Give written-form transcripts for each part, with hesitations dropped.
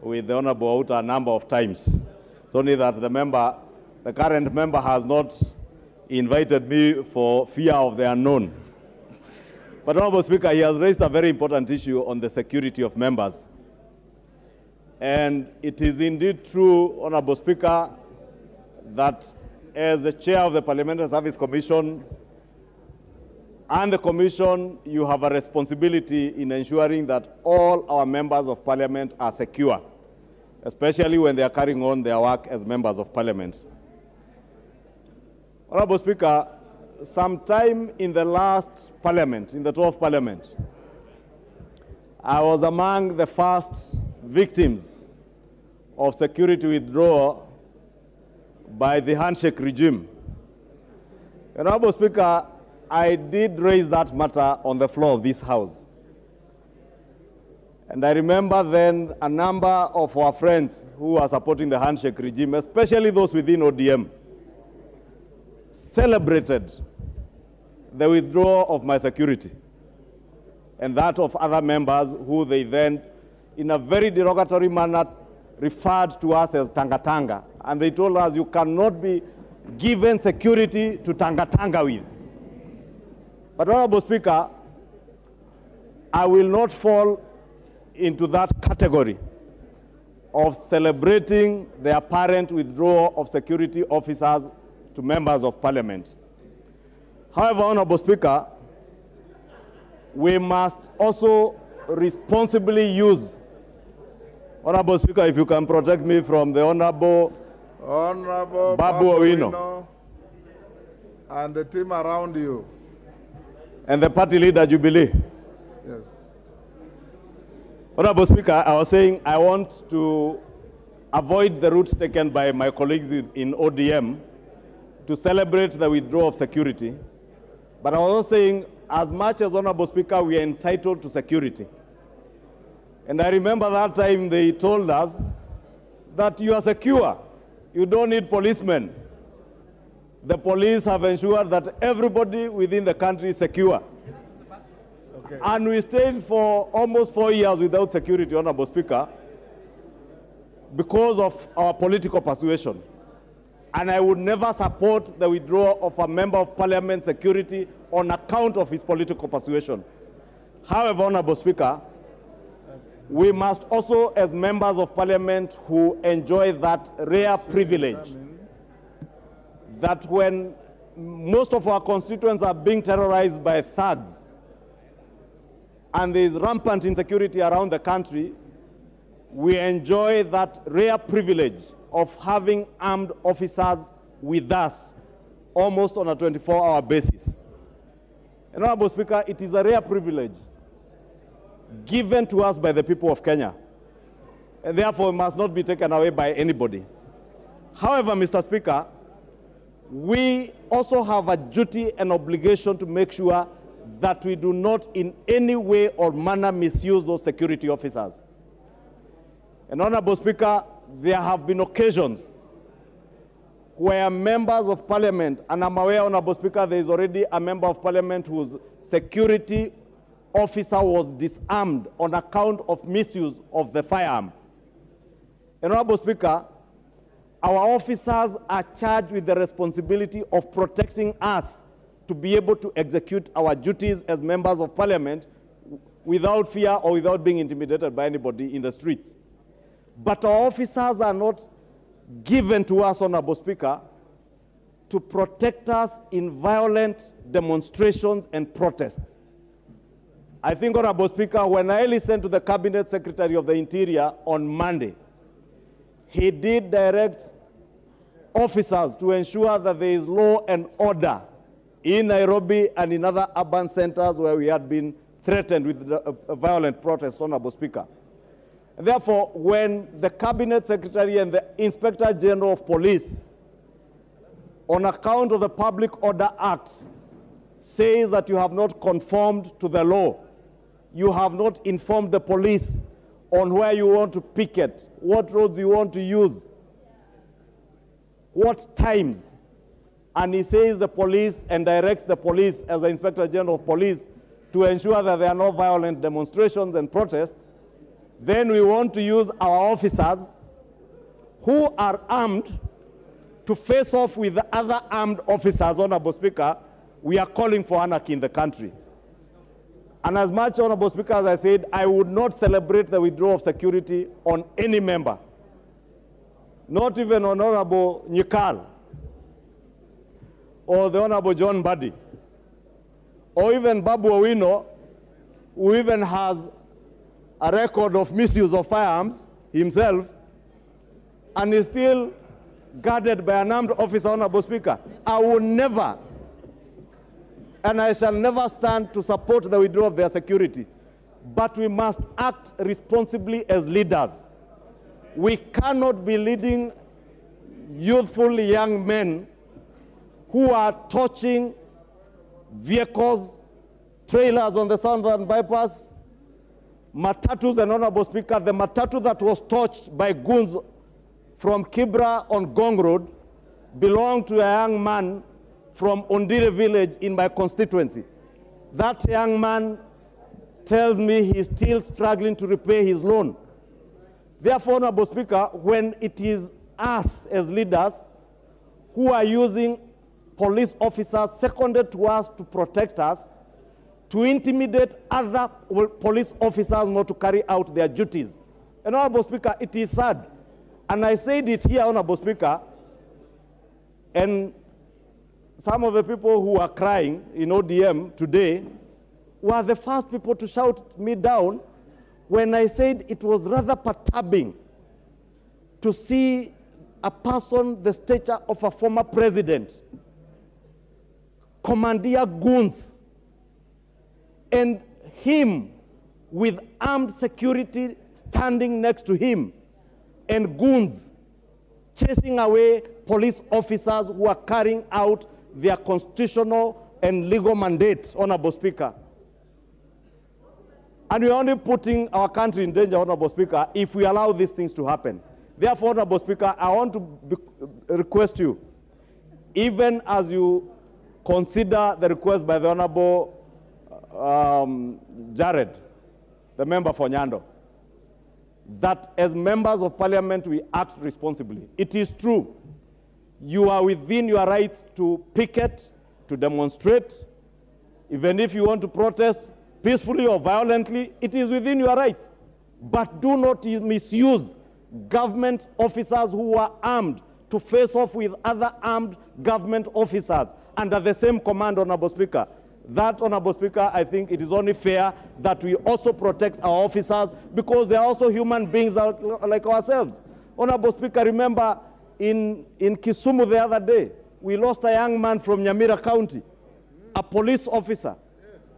with the Honorable Outa a number of times. It's only that the current member has not invited me for fear of the unknown. But Honorable Speaker, he has raised a very important issue on the security of members. And it is indeed true, Honorable Speaker, that as the chair of the Parliamentary Service Commission and the Commission, you have a responsibility in ensuring that all our members of Parliament are secure, especially when they are carrying on their work as members of Parliament. Honorable Speaker, sometime in the last Parliament, in the 12th Parliament, I was among the first victims of security withdrawal by the handshake regime. Honorable Speaker, I did raise that matter on the floor of this House. And I remember then a number of our friends who were supporting the handshake regime, especially those within ODM, celebrated the withdrawal of my security and that of other members who they then, in a very derogatory manner, referred to us as Tanga-Tanga. And they told us, you cannot be given security to Tanga-Tanga with. But Honorable Speaker, I will not fall into that category of celebrating the apparent withdrawal of security officers to members of Parliament. However, Honorable Speaker, we must also responsibly use, Honorable Speaker, if you can protect me from the Honorable Babu Owino and the team around you. And the party leader, Jubilee. Yes. Honorable Speaker, I was saying I want to avoid the route taken by my colleagues in ODM to celebrate the withdrawal of security. But I was also saying, as much as Honorable Speaker, we are entitled to security. And I remember that time they told us that you are secure. You don't need policemen. The police have ensured that everybody within the country is secure. Okay. And we stayed for almost 4 years without security, Honorable Speaker, because of our political persuasion. And I would never support the withdrawal of a member of Parliament security on account of his political persuasion. However, Honorable Speaker, we must also, as members of Parliament who enjoy that rare privilege, that when most of our constituents are being terrorized by thugs and there is rampant insecurity around the country, we enjoy that rare privilege of having armed officers with us almost on a 24-hour basis. And Honorable Speaker, it is a rare privilege given to us by the people of Kenya, and therefore must not be taken away by anybody. However, Mr. Speaker, we also have a duty and obligation to make sure that we do not in any way or manner misuse those security officers. And Honorable Speaker, there have been occasions where members of Parliament, and I'm aware, Honorable Speaker, there is already a member of Parliament whose security officer was disarmed on account of misuse of the firearm. And Honorable Speaker, our officers are charged with the responsibility of protecting us to be able to execute our duties as members of Parliament without fear or without being intimidated by anybody in the streets. But our officers are not given to us, Honorable Speaker, to protect us in violent demonstrations and protests. I think, Honorable Speaker, when I listened to the Cabinet Secretary of the Interior on Monday, he did direct officers to ensure that there is law and order in Nairobi and in other urban centers where we had been threatened with violent protests, Honorable Speaker. And therefore, when the Cabinet Secretary and the Inspector General of Police, on account of the Public Order Act, says that you have not conformed to the law, you have not informed the police on where you want to picket, what roads you want to use, what times, and he says the police and directs the police as the Inspector General of Police to ensure that there are no violent demonstrations and protests, then we want to use our officers who are armed to face off with the other armed officers. Honorable Speaker, we are calling for anarchy in the country. And as much, Honorable Speaker, as I said, I would not celebrate the withdrawal of security on any member, not even Honorable Nyikal or the Honorable John Buddy, or even Babu Owino, who even has a record of misuse of firearms himself, and is still guarded by an armed officer. Honorable Speaker, I will never, and I shall never stand to support the withdrawal of their security. But we must act responsibly as leaders. We cannot be leading youthful young men who are torching vehicles, trailers on the Southern Bypass, matatus. And Honorable Speaker, the matatu that was torched by goons from Kibra on Gong Road belonged to a young man from Ondire village in my constituency. That young man tells me he's still struggling to repay his loan. Therefore, Honorable Speaker, when it is us as leaders who are using police officers seconded to us to protect us, to intimidate other police officers not to carry out their duties. And Honorable Speaker, it is sad. And I said it here, Honorable Speaker, and some of the people who are crying in ODM today were the first people to shout me down when I said it was rather perturbing to see a person the stature of a former president commandeer goons, and him with armed security standing next to him, and goons chasing away police officers who are carrying out their constitutional and legal mandate, Honorable Speaker. And we're only putting our country in danger, Honorable Speaker, if we allow these things to happen. Therefore, Honorable Speaker, I want to request you, even as you consider the request by the Honorable Jared, the member for Nyando, that as members of parliament we act responsibly. It is true, you are within your rights to picket, to demonstrate. Even if you want to protest peacefully or violently, it is within your rights. But do not misuse government officers who are armed to face off with other armed government officers under the same command, Honorable Speaker. That, Honorable Speaker, I think it is only fair that we also protect our officers because they are also human beings like ourselves. Honorable Speaker, remember in Kisumu the other day, we lost a young man from Nyamira County, a police officer,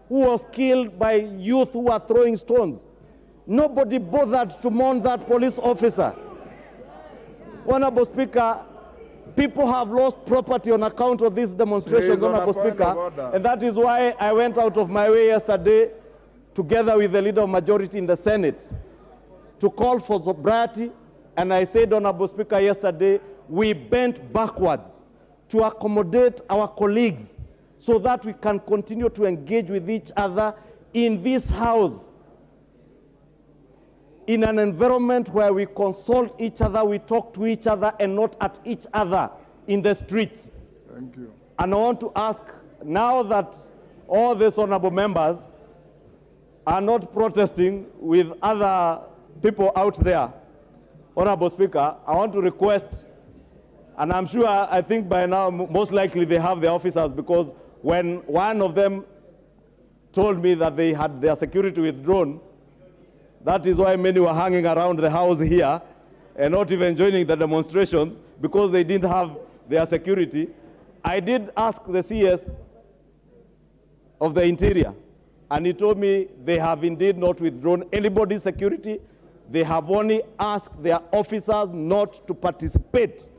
who was killed by youth who were throwing stones. Nobody bothered to mourn that police officer. Honorable Speaker, people have lost property on account of these demonstrations, Honorable Speaker, and that is why I went out of my way yesterday, together with the leader of majority in the Senate, to call for sobriety. And I said, Honorable Speaker, yesterday, we bent backwards to accommodate our colleagues so that we can continue to engage with each other in this house, in an environment where we consult each other, we talk to each other, and not at each other in the streets. Thank you. And I want to ask, now that all these honorable members are not protesting with other people out there, Honorable Speaker, I want to request, and I'm sure, I think by now, most likely they have their officers, because when one of them told me that they had their security withdrawn, that is why many were hanging around the house here and not even joining the demonstrations, because they didn't have their security. I did ask the CS of the Interior, and he told me they have indeed not withdrawn anybody's security. They have only asked their officers not to participate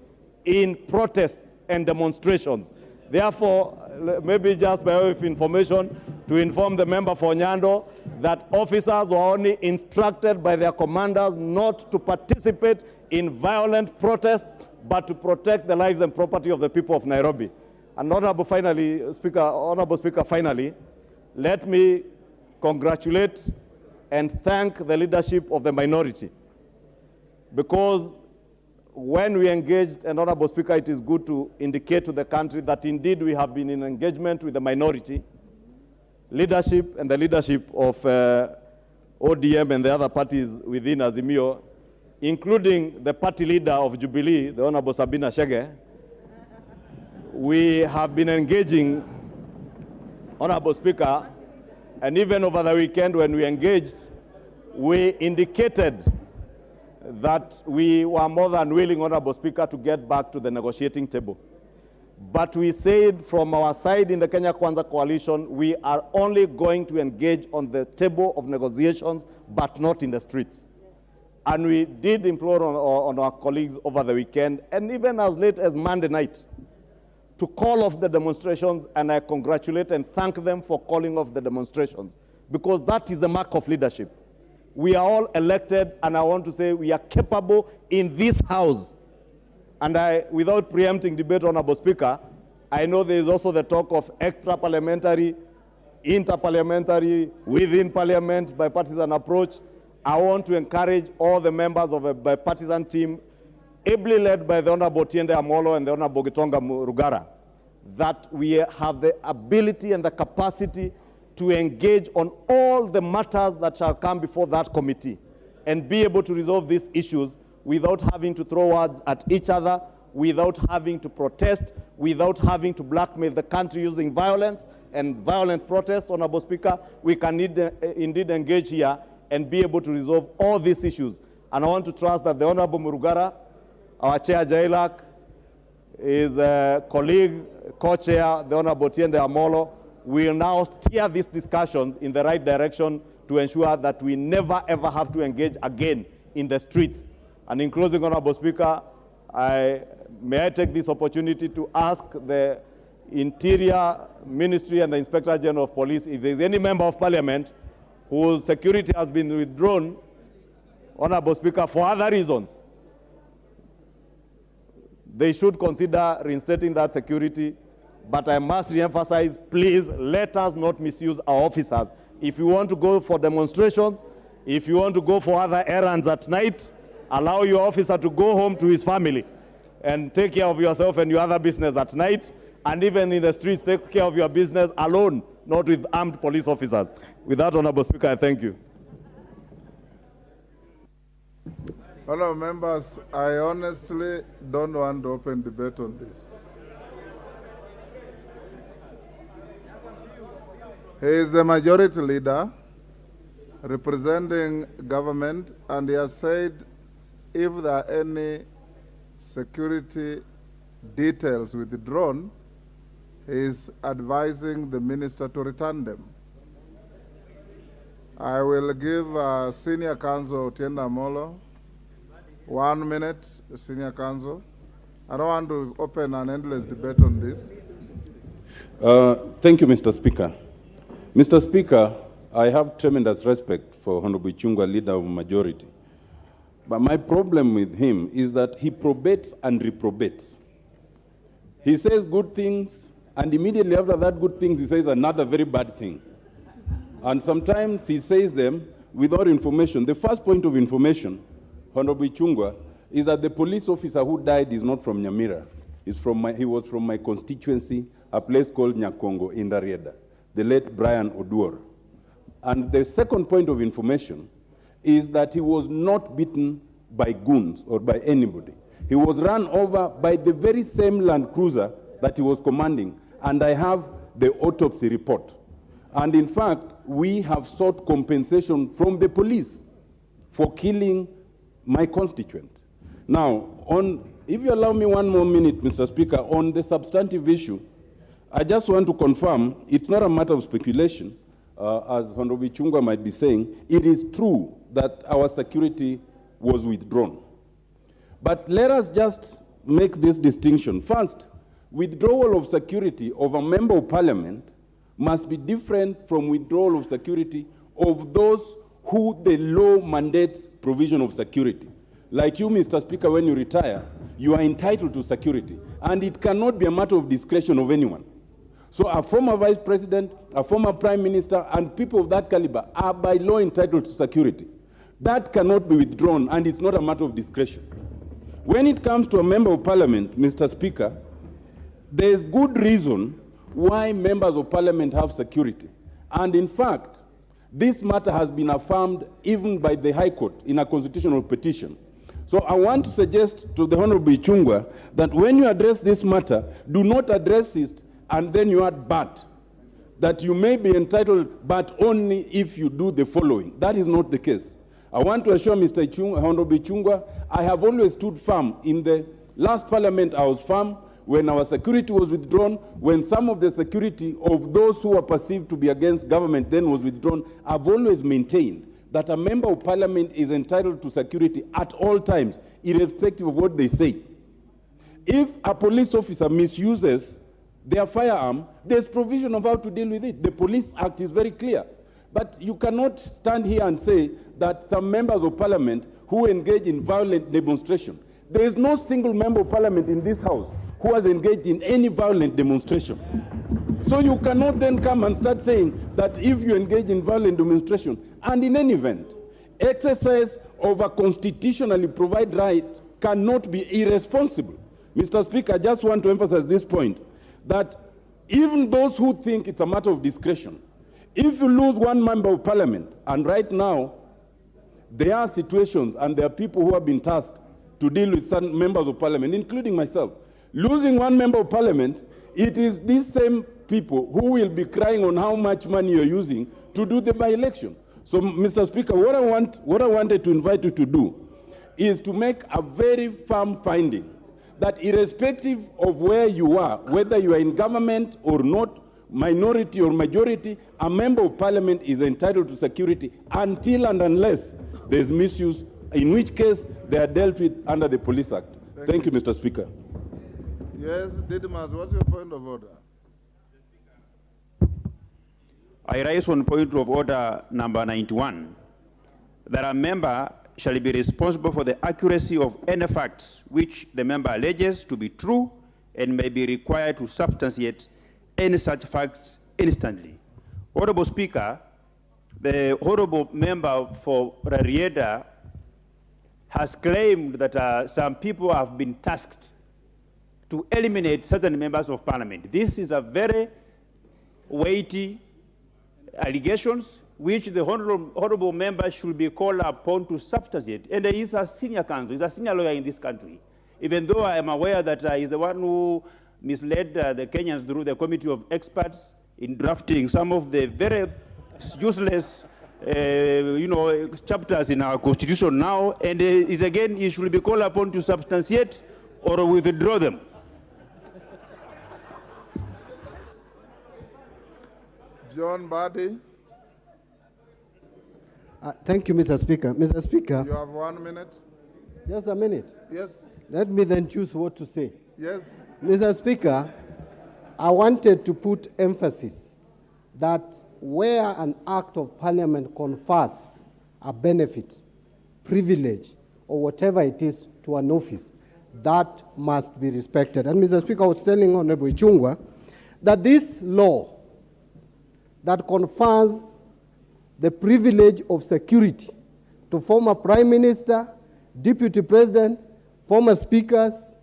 in protests and demonstrations. Therefore, maybe just by way of information, to inform the member for Nyando that officers were only instructed by their commanders not to participate in violent protests, but to protect the lives and property of the people of Nairobi. And Honorable Speaker, finally, let me congratulate and thank the leadership of the minority, because when we engaged, and Honorable Speaker, it is good to indicate to the country that indeed we have been in engagement with the minority leadership and the leadership of ODM and the other parties within Azimio, including the party leader of Jubilee, the Honorable Sabina Chege. We have been engaging, Honorable Speaker, and even over the weekend when we engaged, we indicated that we were more than willing, Honorable Speaker, to get back to the negotiating table. But we said from our side in the Kenya Kwanza coalition, we are only going to engage on the table of negotiations, but not in the streets. And we did implore on our colleagues over the weekend, and even as late as Monday night, to call off the demonstrations, and I congratulate and thank them for calling off the demonstrations, because that is the mark of leadership. We are all elected, and I want to say we are capable in this House. And without preempting debate, Honorable Speaker, I know there is also the talk of extra-parliamentary, inter-parliamentary, within Parliament, bipartisan approach. I want to encourage all the members of a bipartisan team, ably led by the Honorable Tiende Amolo and the Honorable Gitonga Rugara, that we have the ability and the capacity to engage on all the matters that shall come before that committee and be able to resolve these issues without having to throw words at each other, without having to protest, without having to blackmail the country using violence and violent protests. Honorable Speaker, we can indeed engage here and be able to resolve all these issues. And I want to trust that the Honorable Murugara, our Chair Jailak, his colleague, co-chair, the Honorable Tiende Amolo, will now steer these discussions in the right direction to ensure that we never ever have to engage again in the streets. And in closing, Honorable Speaker, may I take this opportunity to ask the Interior Ministry and the Inspector General of Police if there is any member of Parliament whose security has been withdrawn, Honorable Speaker, for other reasons, they should consider reinstating that security. But I must re-emphasize, please let us not misuse our officers. If you want to go for demonstrations, if you want to go for other errands at night, allow your officer to go home to his family and take care of yourself and your other business at night. And even in the streets, take care of your business alone, not with armed police officers. With that, Honorable Speaker, I thank you. Honourable members, I honestly don't want to open debate on this. He is the majority leader representing government, and he has said if there are any security details withdrawn, he is advising the minister to return them. I will give Senior Counsel Tiende Amolo 1 minute, Senior Counsel. I don't want to open an endless debate on this. Thank you, Mr. Speaker. Mr. Speaker, I have tremendous respect for Honorable Ichung'wa, leader of majority. But my problem with him is that he probates and reprobates. He says good things, and immediately after that good things, he says another very bad thing. And sometimes he says them without information. The first point of information, Honorable Ichung'wa, is that the police officer who died is not from Nyamira. He was from my constituency, a place called Nyakongo in Rarieda, the late Brian Oduor. And the second point of information is that he was not beaten by goons or by anybody. He was run over by the very same Land Cruiser that he was commanding, and I have the autopsy report. And in fact, we have sought compensation from the police for killing my constituent. Now, if you allow me 1 more minute, Mr. Speaker, on the substantive issue, I just want to confirm it's not a matter of speculation, as Honorable Ichung'wa might be saying. It is true that our security was withdrawn. But let us just make this distinction. First, withdrawal of security of a member of parliament must be different from withdrawal of security of those who the law mandates provision of security. Like you, Mr. Speaker, when you retire, you are entitled to security. And it cannot be a matter of discretion of anyone. So a former vice president, a former prime minister, and people of that caliber are by law entitled to security. That cannot be withdrawn, and it's not a matter of discretion. When it comes to a member of parliament, Mr. Speaker, there is good reason why members of parliament have security. And in fact, this matter has been affirmed even by the High Court in a constitutional petition. So I want to suggest to the Honorable Ichung'wah that when you address this matter, do not address it and then you add but, that you may be entitled but only if you do the following. That is not the case. I want to assure Mr. Honorable Ichung'wah, I have always stood firm. In the last parliament, I was firm. When our security was withdrawn, when some of the security of those who were perceived to be against government then was withdrawn, I've always maintained that a member of parliament is entitled to security at all times, irrespective of what they say. If a police officer misuses their firearm, there's provision of how to deal with it. The Police Act is very clear. But you cannot stand here and say that some members of parliament who engage in violent demonstration, there is no single member of parliament in this house who has engaged in any violent demonstration. So you cannot then come and start saying that if you engage in violent demonstration, and in any event, exercise of a constitutionally provided right cannot be irresponsible. Mr. Speaker, I just want to emphasize this point, that even those who think it's a matter of discretion, if you lose one member of parliament, and right now, there are situations and there are people who have been tasked to deal with some members of parliament, including myself. Losing one member of parliament, it is these same people who will be crying on how much money you're using to do the by-election. So, Mr. Speaker, what I wanted to invite you to do is to make a very firm finding that irrespective of where you are, whether you are in government or not, minority or majority, a member of parliament is entitled to security until and unless there's misuse, in which case they are dealt with under the Police Act. Thank you, Mr. Speaker. Yes, Didymus, what's your point of order? I rise on point of order number 91, that a member shall be responsible for the accuracy of any facts which the member alleges to be true and may be required to substantiate any such facts instantly. Honorable Speaker, the honorable member for Rarieda has claimed that some people have been tasked to eliminate certain members of parliament. This is a very weighty allegations which the honorable member should be called upon to substantiate. And he is a senior counsel, he's a senior lawyer in this country. Even though I am aware that he's the one who misled the Kenyans through the committee of experts in drafting some of the very useless chapters in our constitution now, and again, he should be called upon to substantiate or withdraw them. John Badi. Thank you, Mr. Speaker. Mr. Speaker. You have 1 minute. Just a minute. Yes. Let me then choose what to say. Yes. Mr. Speaker, I wanted to put emphasis that where an act of parliament confers a benefit, privilege, or whatever it is to an office, that must be respected. And Mr. Speaker, I was telling Honorable Ichung'wah that this law that confers the privilege of security to former Prime Minister, Deputy President, former speakers,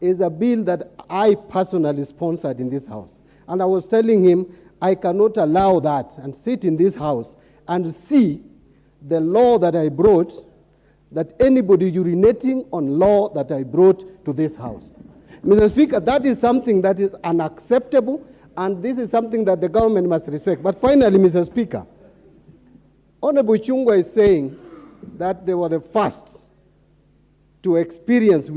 is a bill that I personally sponsored in this House. And I was telling him I cannot allow that and sit in this House and see the law that I brought, that anybody urinating on law that I brought to this House. Mr. Speaker, that is something that is unacceptable, and this is something that the government must respect. But finally, Mr. Speaker, Honorable Ichung'wah is saying that they were the first to experience